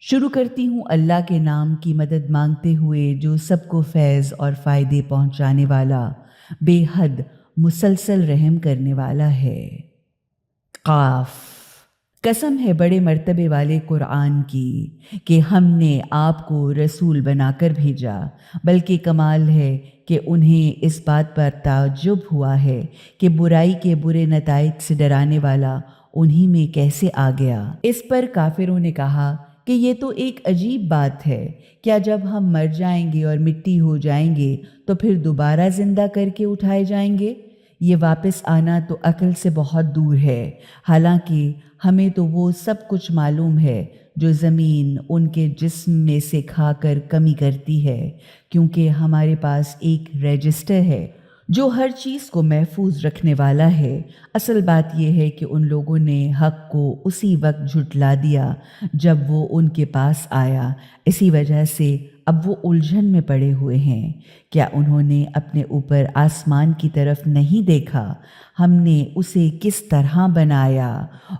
شروع کرتی ہوں اللہ کے نام کی مدد مانگتے ہوئے جو سب کو فیض اور فائدے پہنچانے والا، بے حد مسلسل رحم کرنے والا ہے۔ قاف۔ قسم ہے بڑے مرتبے والے قرآن کی کہ ہم نے آپ کو رسول بنا کر بھیجا، بلکہ کمال ہے کہ انہیں اس بات پر تعجب ہوا ہے کہ برائی کے برے نتائج سے ڈرانے والا انہی میں کیسے آ گیا۔ اس پر کافروں نے کہا کہ یہ تو ایک عجیب بات ہے، کیا جب ہم مر جائیں گے اور مٹی ہو جائیں گے تو پھر دوبارہ زندہ کر کے اٹھائے جائیں گے؟ یہ واپس آنا تو عقل سے بہت دور ہے، حالانکہ ہمیں تو وہ سب کچھ معلوم ہے جو زمین ان کے جسم میں سے کھا کر کمی کرتی ہے، کیونکہ ہمارے پاس ایک رجسٹر ہے جو ہر چیز کو محفوظ رکھنے والا ہے۔ اصل بات یہ ہے کہ ان لوگوں نے حق کو اسی وقت جھٹلا دیا جب وہ ان کے پاس آیا، اسی وجہ سے اب وہ الجھن میں پڑے ہوئے ہیں۔ کیا انہوں نے اپنے اوپر آسمان کی طرف نہیں دیکھا؟ ہم نے اسے کس طرح بنایا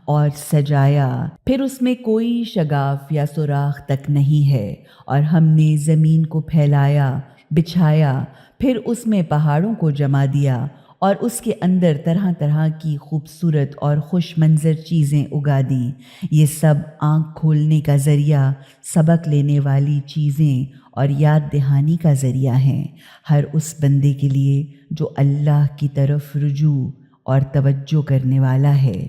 اور سجایا، پھر اس میں کوئی شگاف یا سوراخ تک نہیں ہے، اور ہم نے زمین کو پھیلایا، بچھایا، پھر اس میں پہاڑوں کو جما دیا اور اس کے اندر طرح طرح کی خوبصورت اور خوش منظر چیزیں اگا دیں۔ یہ سب آنکھ کھولنے کا ذریعہ، سبق لینے والی چیزیں اور یاد دہانی کا ذریعہ ہیں، ہر اس بندے کے لیے جو اللہ کی طرف رجوع اور توجہ کرنے والا ہے،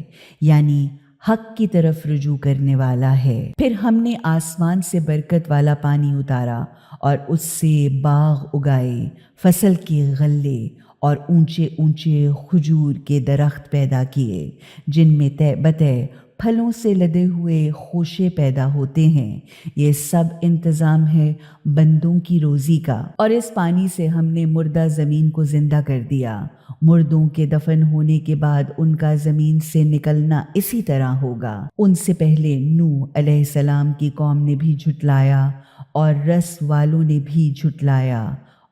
یعنی حق کی طرف رجوع کرنے والا ہے۔ پھر ہم نے آسمان سے برکت والا پانی اتارا اور اس سے باغ اگائے، فصل کے غلے اور اونچے اونچے کھجور کے درخت پیدا کیے، جن میں تہ بتہ پھلوں سے لدے ہوئے خوشے پیدا ہوتے ہیں۔ یہ سب انتظام ہے بندوں کی روزی کا۔ اور اس پانی سے ہم نے مردہ زمین کو زندہ کر دیا۔ مردوں کے دفن ہونے کے بعد ان کا زمین سے نکلنا اسی طرح ہوگا۔ ان سے پہلے نوح علیہ السلام کی قوم نے بھی جھٹلایا اور رس والوں نے بھی جھٹلایا،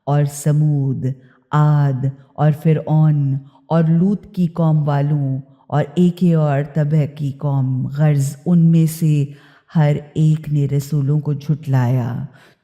اور سمود، عاد اور فرعون اور لوط کی قوم والوں اور ایک اور تبع کی قوم، غرض ان میں سے ہر ایک نے رسولوں کو جھٹلایا،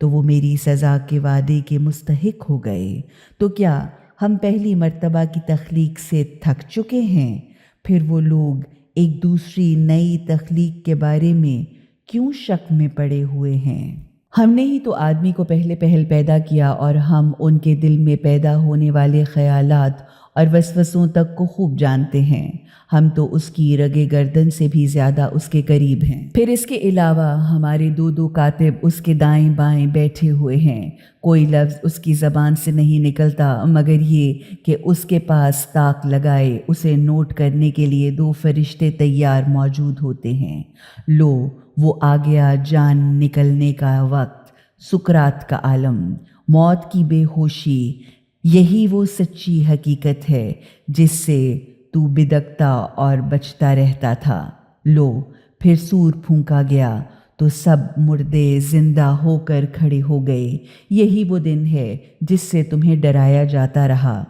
تو وہ میری سزا کے وعدے کے مستحق ہو گئے۔ تو کیا ہم پہلی مرتبہ کی تخلیق سے تھک چکے ہیں؟ پھر وہ لوگ ایک دوسری نئی تخلیق کے بارے میں کیوں شک میں پڑے ہوئے ہیں؟ ہم نے ہی تو آدمی کو پہل پیدا کیا، اور ہم ان کے دل میں پیدا ہونے والے خیالات اور وسوسوں تک کو خوب جانتے ہیں۔ ہم تو اس کی رگے گردن سے بھی زیادہ اس کے قریب ہیں۔ پھر اس کے علاوہ ہمارے دو کاتب اس کے دائیں بائیں بیٹھے ہوئے ہیں۔ کوئی لفظ اس کی زبان سے نہیں نکلتا مگر یہ کہ اس کے پاس طاق لگائے اسے نوٹ کرنے کے لیے 2 فرشتے تیار موجود ہوتے ہیں۔ لو، وہ آ گیا جان نکلنے کا وقت، سکرات کا عالم، موت کی بے ہوشی۔ یہی وہ سچی حقیقت ہے جس سے تو بدکتا اور بچتا رہتا تھا۔ لو، پھر سور پھونکا گیا تو سب مردے زندہ ہو کر کھڑے ہو گئے۔ یہی وہ دن ہے جس سے تمہیں ڈرایا جاتا رہا۔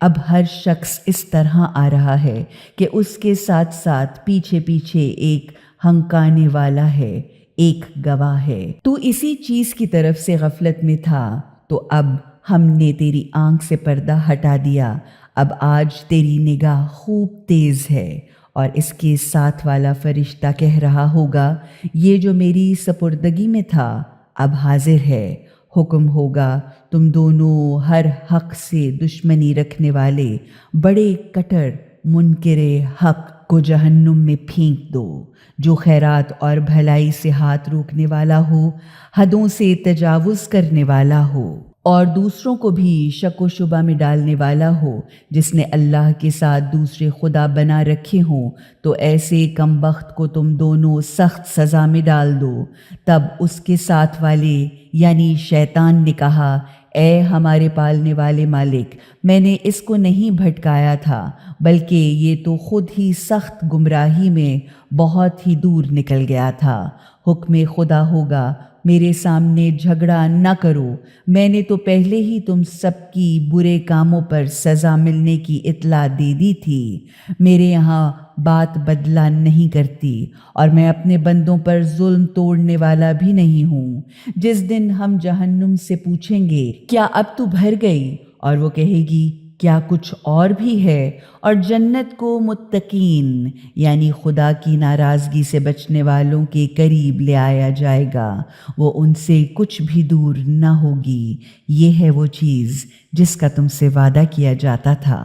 اب ہر شخص اس طرح آ رہا ہے کہ اس کے ساتھ ساتھ پیچھے پیچھے ایک ہنکانے والا ہے، ایک گواہ ہے۔ تو اسی چیز کی طرف سے غفلت میں تھا، تو اب ہم نے تیری آنکھ سے پردہ ہٹا دیا۔ اب آج تیری نگاہ خوب تیز ہے، اور اس کے ساتھ والا فرشتہ کہہ رہا ہوگا، یہ جو میری سپردگی میں تھا اب حاضر ہے۔ حکم ہوگا، تم دونوں ہر حق سے دشمنی رکھنے والے بڑے کٹر منکر حق کو جہنم میں پھینک دو۔ جو خیرات اور بھلائی سے ہاتھ روکنے والا ہو، حدوں سے تجاوز کرنے والا ہو، اور دوسروں کو بھی شک و شبہ میں ڈالنے والا ہو، جس نے اللہ کے ساتھ دوسرے خدا بنا رکھے ہوں، تو ایسے کم بخت کو تم دونوں سخت سزا میں ڈال دو۔ تب اس کے ساتھ والے یعنی شیطان نے کہا، اے ہمارے پالنے والے مالک، میں نے اس کو نہیں بھٹکایا تھا، بلکہ یہ تو خود ہی سخت گمراہی میں بہت ہی دور نکل گیا تھا۔ حکم خدا ہوگا میرے سامنے جھگڑا نہ کرو، میں نے تو پہلے ہی تم سب کی برے کاموں پر سزا ملنے کی اطلاع دے دی تھی۔ میرے یہاں بات بدلہ نہیں کرتی اور میں اپنے بندوں پر ظلم توڑنے والا بھی نہیں ہوں۔ جس دن ہم جہنم سے پوچھیں گے کیا اب تو بھر گئی، اور وہ کہے گی کیا کچھ اور بھی ہے، اور جنت کو متقین یعنی خدا کی ناراضگی سے بچنے والوں کے قریب لے آیا جائے گا، وہ ان سے کچھ بھی دور نہ ہوگی۔ یہ ہے وہ چیز جس کا تم سے وعدہ کیا جاتا تھا،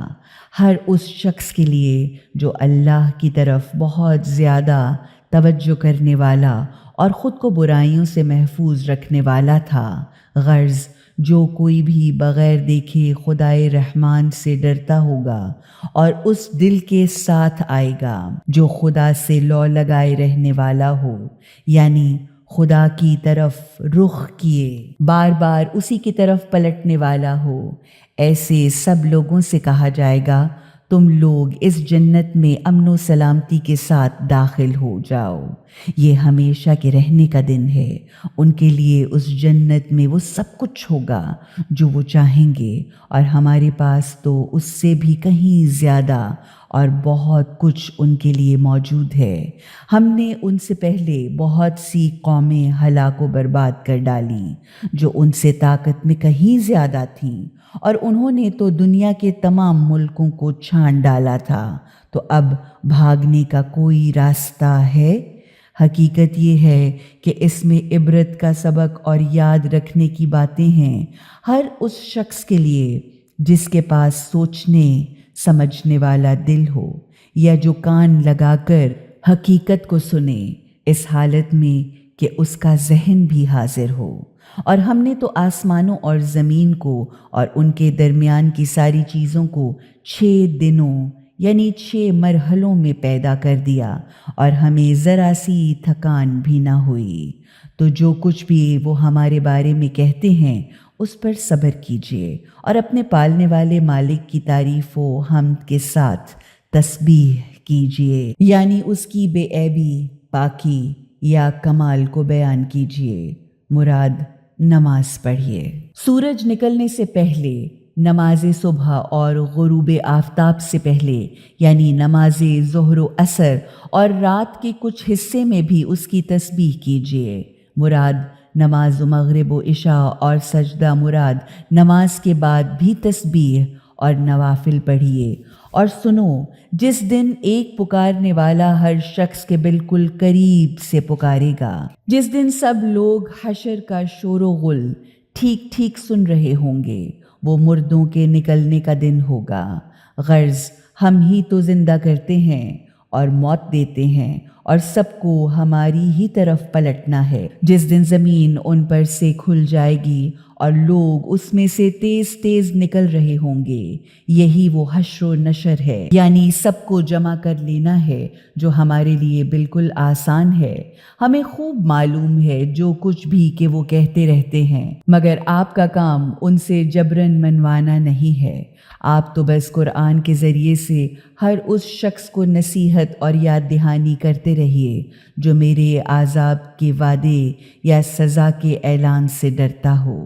ہر اس شخص کے لیے جو اللہ کی طرف بہت زیادہ توجہ کرنے والا اور خود کو برائیوں سے محفوظ رکھنے والا تھا۔ غرض جو کوئی بھی بغیر دیکھے خدائے رحمان سے ڈرتا ہوگا اور اس دل کے ساتھ آئے گا جو خدا سے لو لگائے رہنے والا ہو، یعنی خدا کی طرف رخ کیے بار بار اسی کی طرف پلٹنے والا ہو، ایسے سب لوگوں سے کہا جائے گا تم لوگ اس جنت میں امن و سلامتی کے ساتھ داخل ہو جاؤ، یہ ہمیشہ کے رہنے کا دن ہے۔ ان کے لیے اس جنت میں وہ سب کچھ ہوگا جو وہ چاہیں گے، اور ہمارے پاس تو اس سے بھی کہیں زیادہ اور بہت کچھ ان کے لیے موجود ہے۔ ہم نے ان سے پہلے بہت سی قومیں ہلاک و برباد کر ڈالیں جو ان سے طاقت میں کہیں زیادہ تھیں، اور انہوں نے تو دنیا کے تمام ملکوں کو چھان ڈالا تھا، تو اب بھاگنے کا کوئی راستہ ہے؟ حقیقت یہ ہے کہ اس میں عبرت کا سبق اور یاد رکھنے کی باتیں ہیں ہر اس شخص کے لیے جس کے پاس سوچنے سمجھنے والا دل ہو، یا جو کان لگا کر حقیقت کو سنے، اس حالت میں کہ اس کا ذہن بھی حاضر ہو۔ اور ہم نے تو آسمانوں اور زمین کو اور ان کے درمیان کی ساری چیزوں کو 6 دنوں یعنی 6 مرحلوں میں پیدا کر دیا، اور ہمیں ذرا سی تھکان بھی نہ ہوئی۔ تو جو کچھ بھی وہ ہمارے بارے میں کہتے ہیں اس پر صبر کیجیے، اور اپنے پالنے والے مالک کی تعریف و حمد کے ساتھ تسبیح کیجیے، یعنی اس کی بے عیبی، پاکی یا کمال کو بیان کیجیے۔ مراد نماز پڑھیے۔ سورج نکلنے سے پہلے، نماز صبح اور غروب آفتاب سے پہلے یعنی نماز ظہر و عصر اور رات کے کچھ حصے میں بھی اس کی تسبیح کیجیے۔ مراد نماز مغرب و عشاء اور سجدہ، مراد نماز کے بعد بھی تسبیح اور نوافل پڑھیے۔ اور سنو، جس دن ایک پکارنے والا ہر شخص کے بالکل قریب سے پکارے گا، جس دن سب لوگ حشر کا شور و غل ٹھیک ٹھیک سن رہے ہوں گے، وہ مردوں کے نکلنے کا دن ہوگا۔ غرض ہم ہی تو زندہ کرتے ہیں اور موت دیتے ہیں، اور سب کو ہماری ہی طرف پلٹنا ہے۔ جس دن زمین ان پر سے کھل جائے گی اور لوگ اس میں سے تیز تیز نکل رہے ہوں گے، یہی وہ حشر و نشر ہے، یعنی سب کو جمع کر لینا ہے، جو ہمارے لیے بالکل آسان ہے۔ ہمیں خوب معلوم ہے جو کچھ بھی کہ وہ کہتے رہتے ہیں، مگر آپ کا کام ان سے جبراً منوانا نہیں ہے۔ آپ تو بس قرآن کے ذریعے سے ہر اس شخص کو نصیحت اور یاد دہانی کرتے رہیے جو میرے عذاب کے وعدے یا سزا کے اعلان سے ڈرتا ہو۔